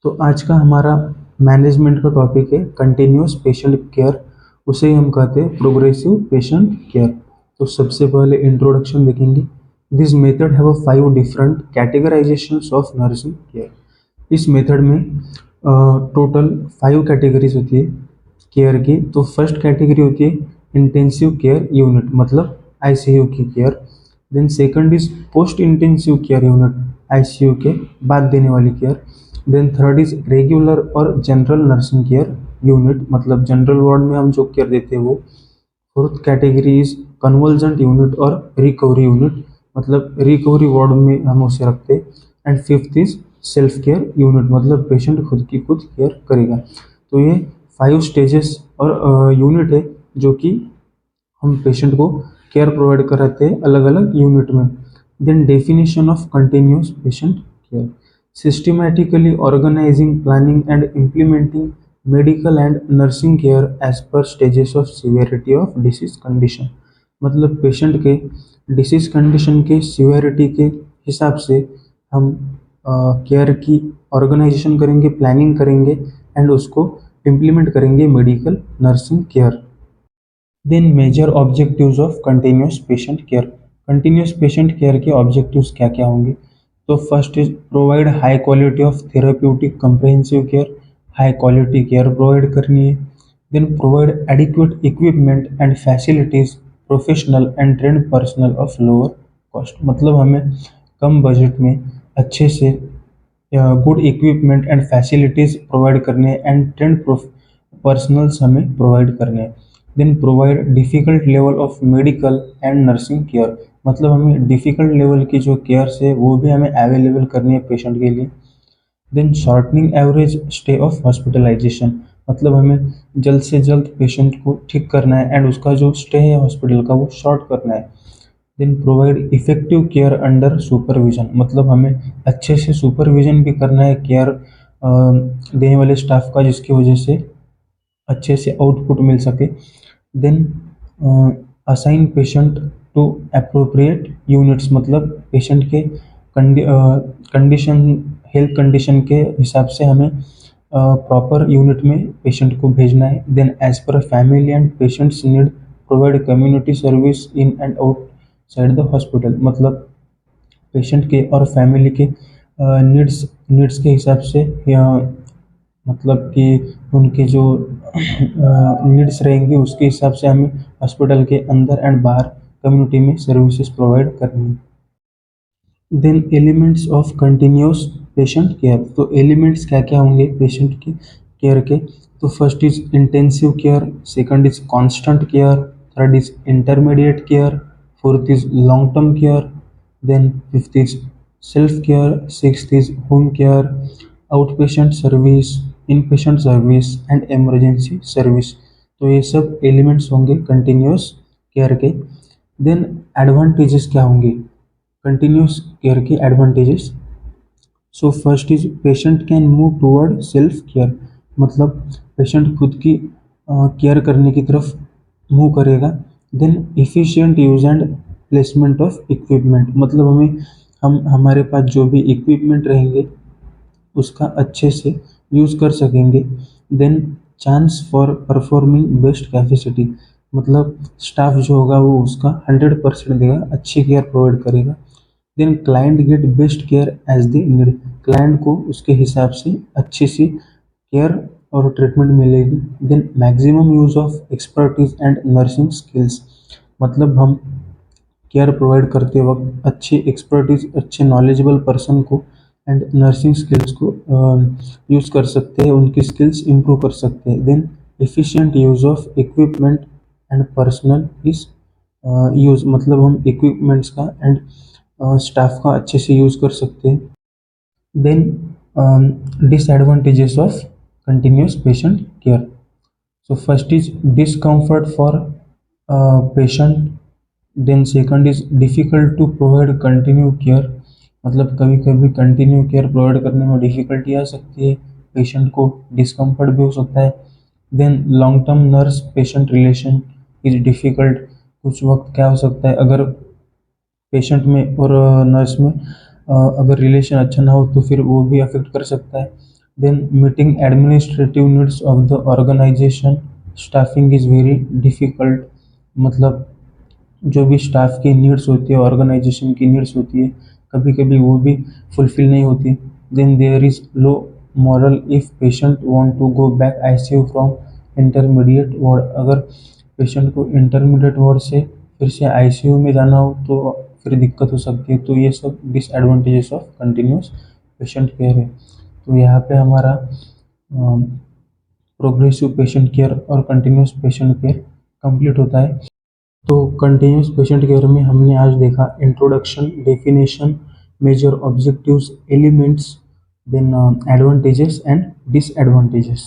तो आज का हमारा मैनेजमेंट का टॉपिक है कंटिन्यूस पेशेंट केयर। उसे ही हम कहते हैं प्रोग्रेसिव पेशेंट केयर। तो सबसे पहले इंट्रोडक्शन देखेंगे। This method have 5 different categorizations of nursing care. इस मेथड में टोटल 5 कैटेगरीज होती है केयर की। तो फर्स्ट कैटेगरी होती है इंटेंसिव केयर यूनिट, मतलब आईसीयू की care. Then second is post intensive care unit, ICU के बाद देने वाली care. Then third is regular और जनरल नर्सिंग केयर यूनिट, मतलब जनरल वार्ड में हम जो केयर देते हैं वो। Fourth category is convergent unit और रिकवरी यूनिट, मतलब रिकवरी वार्ड में हम उसे रखते हैं। And fifth is self care unit, मतलब पेशेंट खुद की खुद केयर करेगा। तो ये 5 स्टेजेस और यूनिट है जो कि हम पेशेंट को केयर प्रोवाइड कराते हैं अलग अलग यूनिट में। Then definition of continuous patient care, systematically organizing, planning and implementing medical and nursing care as per stages of severity of disease condition। मतलब पेशेंट के डिसीज कंडीशन के सीवियरिटी के हिसाब से हम केयर की ऑर्गेनाइजेशन करेंगे, प्लानिंग करेंगे एंड उसको इम्प्लीमेंट करेंगे medical nursing care. Then major objectives of continuous patient care. Continuous patient care के ऑब्जेक्टिव्स क्या क्या होंगे? तो first is provide high quality of therapeutic comprehensive care, high quality care provide करनी है। Then provide adequate equipment and facilities, professional and trained personnel of lower cost, मतलब हमें कम बजट में अच्छे से good equipment and facilities provide करने हैं एंड ट्रेंड पर्सनल्स हमें प्रोवाइड करने हैं। Then provide difficult level of medical and nursing care, मतलब हमें डिफ़िकल्ट लेवल की जो केयर्स है वो भी हमें अवेलेबल करनी है पेशेंट के लिए। Then shortening average stay of hospitalisation, मतलब हमें जल्द से जल्द पेशेंट को ठीक करना है एंड उसका जो स्टे है हॉस्पिटल का वो शॉर्ट करना है। Then provide effective care under supervision, मतलब हमें अच्छे से सुपरविजन भी करना है केयर देने वाले स्टाफ का, जिसकी वजह से अच्छे से आउटपुट मिल सके। Then assign patient to appropriate units, मतलब पेशेंट के कंडीशन हेल्थ कंडीशन के हिसाब से हमें प्रॉपर यूनिट में पेशेंट को भेजना है। Then as per family and patients need provide community service in and outside the hospital, मतलब पेशेंट के और फैमिली के नीड्स के हिसाब से या मतलब कि उनके जो नीड्स रहेंगी उसके हिसाब से हमें हॉस्पिटल के अंदर एंड बाहर कम्युनिटी में सर्विसेज प्रोवाइड करनी है। Then elements of continuous patient care, तो एलिमेंट्स क्या क्या होंगे पेशेंट की केयर के? तो first is intensive care, second is constant care, third is intermediate care, fourth is long term care, then fifth is self care, sixth is home care, out patient service, in patient service and emergency service. तो ये सब elements होंगे continuous care के। Then advantages क्या होंगे continuous care के? Advantages, so first is patient can move toward self care, मतलब patient खुद की केयर करने की तरफ मूव करेगा। Then efficient use and placement of equipment, मतलब हम हमारे पास जो भी इक्विपमेंट रहेंगे उसका अच्छे से यूज़ कर सकेंगे। Then chance for performing best capacity, मतलब स्टाफ जो होगा वो उसका 100% देगा, अच्छी केयर प्रोवाइड करेगा। Then client get best care as the need, client को उसके हिसाब से अच्छी सी केयर और ट्रीटमेंट मिलेगी। Then maximum use of expertise and nursing skills, मतलब हम केयर प्रोवाइड करते वक्त अच्छी एक्सपर्टीज, अच्छे नॉलेजेबल पर्सन को एंड नर्सिंग स्किल्स को यूज़ कर सकते हैं, उनकी स्किल्स इम्प्रूव कर सकते हैं। Then efficient use of equipment and personnel is use, मतलब हम इक्विपमेंट्स का एंड स्टाफ का अच्छे से यूज़ कर सकते हैं। Then disadvantages of continuous patient care, so first is discomfort for patient, then second is difficult to provide continue care, मतलब कभी कभी कंटिन्यू केयर प्रोवाइड करने में डिफ़िकल्टी आ सकती है, पेशेंट को डिस्कम्फर्ट भी हो सकता है। Then long term nurse patient relation is difficult, कुछ वक्त क्या हो सकता है अगर पेशेंट में और नर्स में अगर रिलेशन अच्छा ना हो तो फिर वो भी अफेक्ट कर सकता है। Then meeting administrative needs of the organisation, staffing is very difficult, मतलब जो भी स्टाफ की नीड्स होती है, ऑर्गेनाइजेशन की नीड्स होती है, कभी कभी वो भी फुलफिल नहीं होती। Then there is low morale if patient want to go back ICU from intermediate ward, अगर पेशेंट को इंटरमीडिएट वार्ड से फिर से आईसीयू में जाना हो तो फिर दिक्कत हो सकती है। तो ये सब disadvantages of continuous patient care है। तो यहाँ पे हमारा प्रोग्रेसिव पेशेंट केयर और कंटिन्यूस पेशेंट केयर कंप्लीट होता है। तो कंटिन्यूस पेशेंट केयर में हमने आज देखा introduction, definition, major objectives, elements, then advantages and disadvantages.